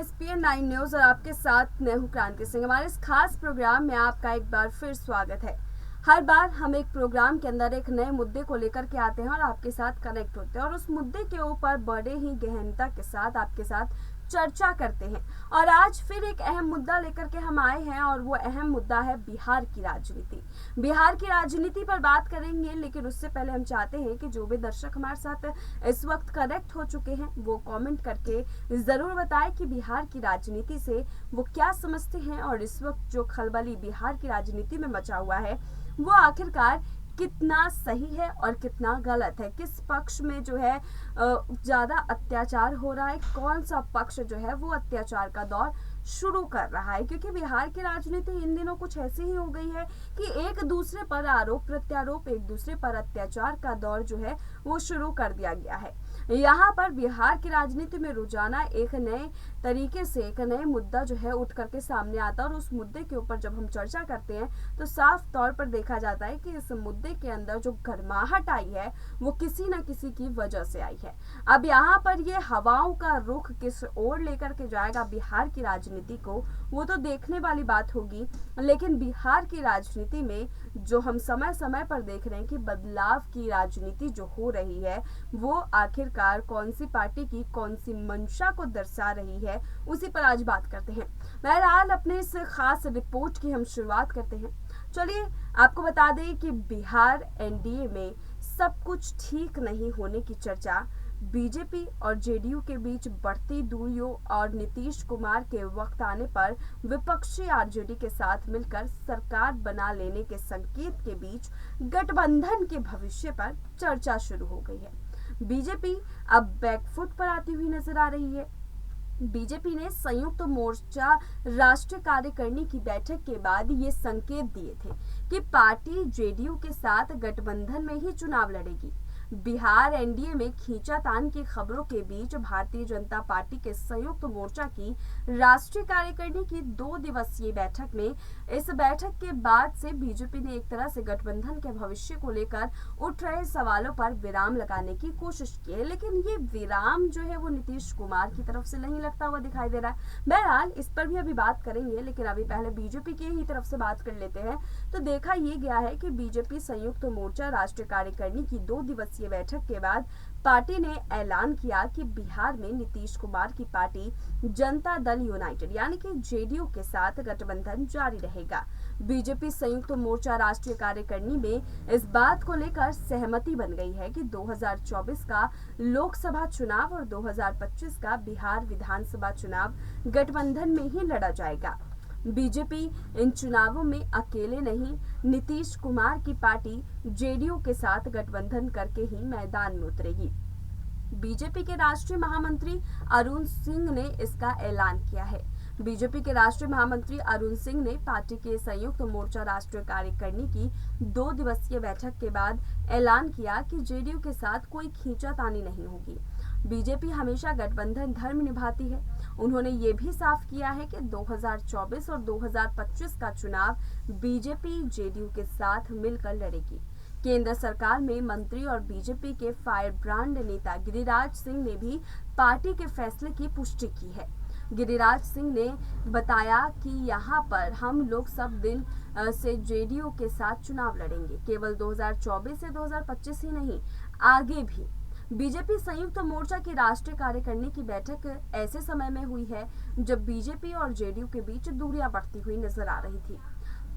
SPN 9 news और आपके साथ मैं हूं क्रांति सिंह। हमारे इस खास प्रोग्राम में आपका एक बार फिर स्वागत है। हर बार हम एक प्रोग्राम के अंदर एक नए मुद्दे को लेकर के आते हैं और आपके साथ कनेक्ट होते हैं और उस मुद्दे के ऊपर बड़े ही गहनता के साथ आपके साथ चर्चा करते हैं। और आज फिर एक अहम मुद्दा लेकर के हम आए हैं और वो अहम मुद्दा है बिहार की राजनीति। बिहार की राजनीति पर बात करेंगे, लेकिन उससे पहले हम चाहते हैं कि जो भी दर्शक हमारे साथ इस वक्त कनेक्ट हो चुके हैं वो कमेंट करके जरूर बताएं कि बिहार की राजनीति से वो क्या समझते हैं और इस वक्त जो खलबली बिहार की राजनीति में मचा हुआ है वो आखिरकार कितना सही है और कितना गलत है। किस पक्ष में जो है ज्यादा अत्याचार हो रहा है, कौन सा पक्ष जो है वो अत्याचार का दौर शुरू कर रहा है। क्योंकि बिहार की राजनीति इन दिनों कुछ ऐसी ही हो गई है कि एक दूसरे पर आरोप प्रत्यारोप, एक दूसरे पर अत्याचार का दौर जो है वो शुरू कर दिया गया है। यहाँ पर बिहार की राजनीति में रोजाना एक नए तरीके से एक नए मुद्दा जो है उठ करके सामने आता है और उस मुद्दे के ऊपर जब हम चर्चा करते हैं तो साफ तौर पर देखा जाता है कि इस मुद्दे के अंदर जो गर्माहट आई है वो किसी न किसी की वजह से आई है। अब यहाँ पर ये हवाओं का रुख किस ओर लेकर के जाएगा बिहार की राजनीति को, वो तो देखने वाली बात होगी। लेकिन बिहार की राजनीति में जो हम समय समय पर देख रहे हैं कि बदलाव की राजनीति जो हो रही है वो आखिरकार कौन सी पार्टी की कौन सी मंशा को दर्शा रही है, उसी पर आज बात करते हैं। बहरहाल अपने इस खास रिपोर्ट की हम शुरुआत करते हैं। चलिए आपको बता दें कि बिहार एनडीए में सब कुछ ठीक नहीं होने की चर्चा, बीजेपी और जेडीयू के बीच बढ़ती दूरियों और नीतीश कुमार के वक्त आने पर विपक्षी आरजेडी के साथ मिलकर सरकार बना लेने के संकेत के बीच गठबंधन के भविष्य पर चर्चा शुरू हो गई है। बीजेपी अब बैकफुट पर आती हुई नजर आ रही है। बीजेपी ने संयुक्त मोर्चा राष्ट्रीय कार्यकारिणी की बैठक के बाद ये संकेत दिए थे कि पार्टी जेडीयू के साथ गठबंधन में ही चुनाव लड़ेगी। बिहार एनडीए में खींचातान की खबरों के बीच भारतीय जनता पार्टी के संयुक्त मोर्चा की राष्ट्रीय कार्यकारिणी की 2 दिवसीय बैठक में इस बैठक के बाद से बीजेपी ने एक तरह से गठबंधन के भविष्य को लेकर उठ रहे सवालों पर विराम लगाने की कोशिश की है। लेकिन ये विराम जो है वो नीतीश कुमार की तरफ से नहीं लगता हुआ दिखाई दे रहा है। बहरहाल इस पर भी अभी बात करेंगे, लेकिन अभी पहले बीजेपी की ही तरफ से बात कर लेते हैं। तो देखा ये गया है कि बीजेपी संयुक्त मोर्चा राष्ट्रीय कार्यकारिणी की 2 दिवसीय बैठक के बाद पार्टी ने ऐलान किया कि बिहार में नीतीश कुमार की पार्टी जनता दल यूनाइटेड यानी कि जेडीयू के साथ गठबंधन जारी रहेगा। बीजेपी संयुक्त मोर्चा राष्ट्रीय कार्यकारिणी में इस बात को लेकर सहमति बन गई है कि 2024 का लोकसभा चुनाव और 2025 का बिहार विधानसभा चुनाव गठबंधन में ही लड़ा जाएगा। बीजेपी इन चुनावों में अकेले नहीं, नीतीश कुमार की पार्टी जेडीयू के साथ गठबंधन करके ही मैदान में उतरेगी। बीजेपी के राष्ट्रीय महामंत्री अरुण सिंह ने इसका ऐलान किया है। बीजेपी के राष्ट्रीय महामंत्री अरुण सिंह ने पार्टी के संयुक्त मोर्चा राष्ट्रीय कार्यकारिणी की 2 दिवसीय बैठक के बाद ऐलान किया कि जेडीयू के साथ कोई खींचातानी नहीं होगी। बीजेपी हमेशा गठबंधन धर्म निभाती है। उन्होंने ये भी साफ किया है कि 2024 और 2025 का चुनाव बीजेपी जेडीयू के साथ मिलकर लड़ेगी। केंद्र सरकार में मंत्री और बीजेपी के फायर ब्रांड नेता गिरिराज सिंह ने भी पार्टी के फैसले की पुष्टि की है। गिरिराज सिंह ने बताया कि यहाँ पर हम लोग सब दिन से जेडीयू के साथ चुनाव लड़ेंगे, केवल 2024 से 2025 ही नहीं, आगे भी। बीजेपी संयुक्त मोर्चा की राष्ट्रीय कार्यकारिणी की बैठक ऐसे समय में हुई है जब बीजेपी और जेडीयू के बीच दूरियां बढ़ती हुई नजर आ रही थी।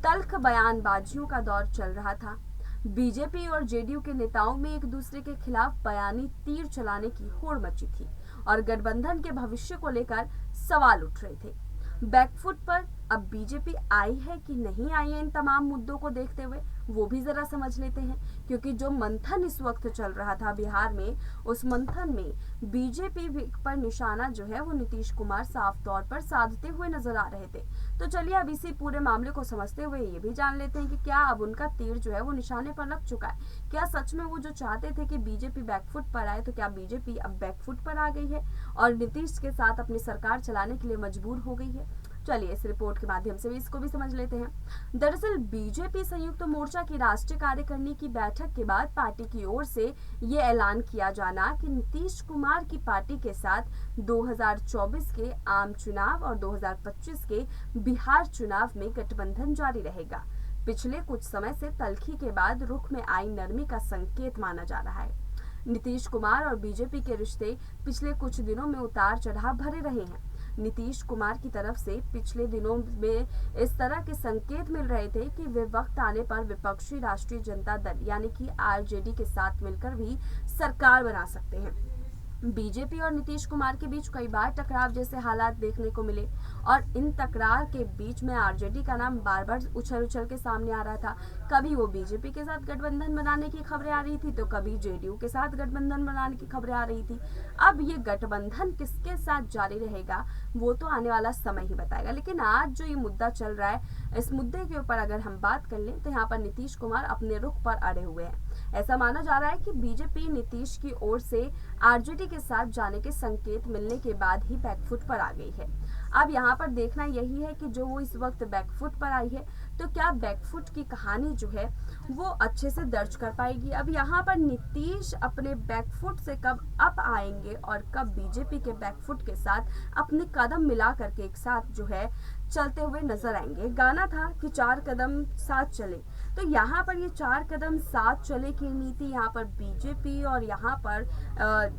तल्ख बयानबाजियों का दौर चल रहा था। बीजेपी और जेडीयू के नेताओं में एक दूसरे के खिलाफ बयानी तीर चलाने की होड़ मची थी और गठबंधन के भविष्य को लेकर सवाल उठ रहे थे। बैकफुट पर अब बीजेपी आई है कि नहीं आई है, इन तमाम मुद्दों को देखते हुए वो भी जरा समझ लेते हैं। क्योंकि जो मंथन इस वक्त चल रहा था बिहार में, उस मंथन में बीजेपी पर निशाना जो है वो नीतीश कुमार साफ तौर पर साधते हुए नजर आ रहे थे। तो चलिए अब इसी पूरे मामले को समझते हुए ये भी जान लेते हैं कि क्या अब उनका तीर जो है वो निशाने पर लग चुका है। क्या सच में वो जो चाहते थे कि बीजेपी बैकफुट पर आए, तो क्या बीजेपी अब बैकफुट पर आ गई है और नीतीश के साथ अपनी सरकार चलाने के लिए मजबूर हो गई है। चलिए इस रिपोर्ट के माध्यम से भी इसको भी समझ लेते हैं। दरअसल बीजेपी संयुक्त मोर्चा की राष्ट्रीय कार्यकारिणी की बैठक के बाद पार्टी की ओर से ये ऐलान किया जाना कि नीतीश कुमार की पार्टी के साथ 2024 के आम चुनाव और 2025 के बिहार चुनाव में गठबंधन जारी रहेगा, पिछले कुछ समय से तल्खी के बाद रुख में आई नरमी का संकेत माना जा रहा है। नीतीश कुमार और बीजेपी के रिश्ते पिछले कुछ दिनों में उतार चढ़ाव भरे रहे हैं। नीतीश कुमार की तरफ से पिछले दिनों में इस तरह के संकेत मिल रहे थे कि वे वक्त आने पर विपक्षी राष्ट्रीय जनता दल यानी कि आरजेडी के साथ मिलकर भी सरकार बना सकते हैं। बीजेपी और नीतीश कुमार के बीच कई बार टकराव जैसे हालात देखने को मिले और इन टकराव के बीच में आरजेडी का नाम बार बार उछल के सामने आ रहा था। कभी वो बीजेपी के साथ गठबंधन बनाने की खबरें आ रही थी तो कभी जेडीयू के साथ गठबंधन बनाने की खबरें आ रही थी। अब ये गठबंधन किसके साथ जारी रहेगा वो तो आने वाला समय ही बताएगा, लेकिन आज जो ये मुद्दा चल रहा है इस मुद्दे के ऊपर अगर हम बात कर लें तो यहाँ पर नीतीश कुमार अपने रुख पर अड़े हुए हैं। ऐसा माना जा रहा है कि बीजेपी नीतीश की ओर से आरजेडी के साथ जाने के संकेत मिलने के बाद ही बैकफुट पर आ गई है। अब यहाँ पर देखना यही है कि जो वो इस वक्त बैकफुट पर आई है तो क्या बैकफुट की कहानी जो है वो अच्छे से दर्ज कर पाएगी। अब यहाँ पर नीतीश अपने बैकफुट से कब अप आएंगे और कब बीजेपी के बैकफुट के साथ अपने कदम मिला करके एक साथ जो है चलते हुए नजर आएंगे। गाना था कि 4 कदम साथ चले, तो यहाँ पर ये 4 कदम साथ चले की नीति यहाँ पर बीजेपी और यहाँ पर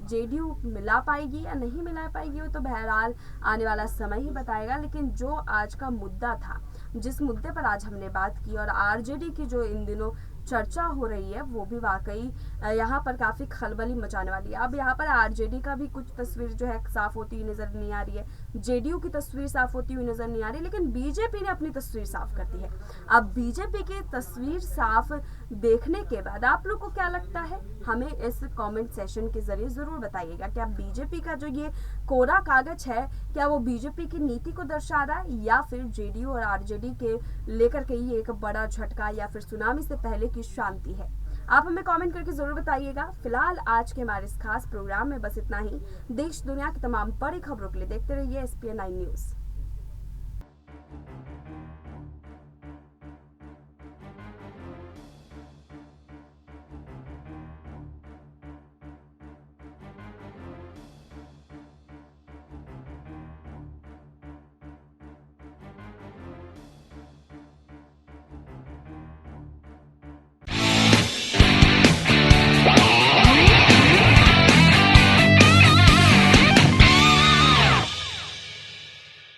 जेडीयू मिला पाएगी या नहीं मिला पाएगी वो तो बहरहाल आने वाला समय ही बताएगा। लेकिन जो आज का मुद्दा था, जिस मुद्दे पर आज हमने बात की और आरजेडी की जो इन दिनों चर्चा हो रही है वो भी वाकई यहाँ पर काफी खलबली मचाने वाली है। अब यहाँ पर आरजेडी का भी कुछ तस्वीर जो है साफ होती हुई नजर नहीं आ रही है, जेडीयू की तस्वीर साफ होती हुई नजर नहीं आ रही, लेकिन बीजेपी ने अपनी तस्वीर साफ कर दी है। अब बीजेपी की तस्वीर साफ देखने के बाद आप लोग को क्या लगता है हमें इस कमेंट सेशन के जरिए जरूर बताइएगा। क्या बीजेपी का जो ये कोरा कागज है क्या वो बीजेपी की नीति को दर्शा रहा है या फिर जेडीयू और आरजेडी के लेकर के ये एक बड़ा झटका या फिर सुनामी से पहले की शांति है। आप हमें कमेंट करके जरूर बताइएगा। फिलहाल आज के हमारे इस खास प्रोग्राम में बस इतना ही। देश दुनिया की तमाम बड़ी खबरों के लिए देखते रहिए SPN9 न्यूज।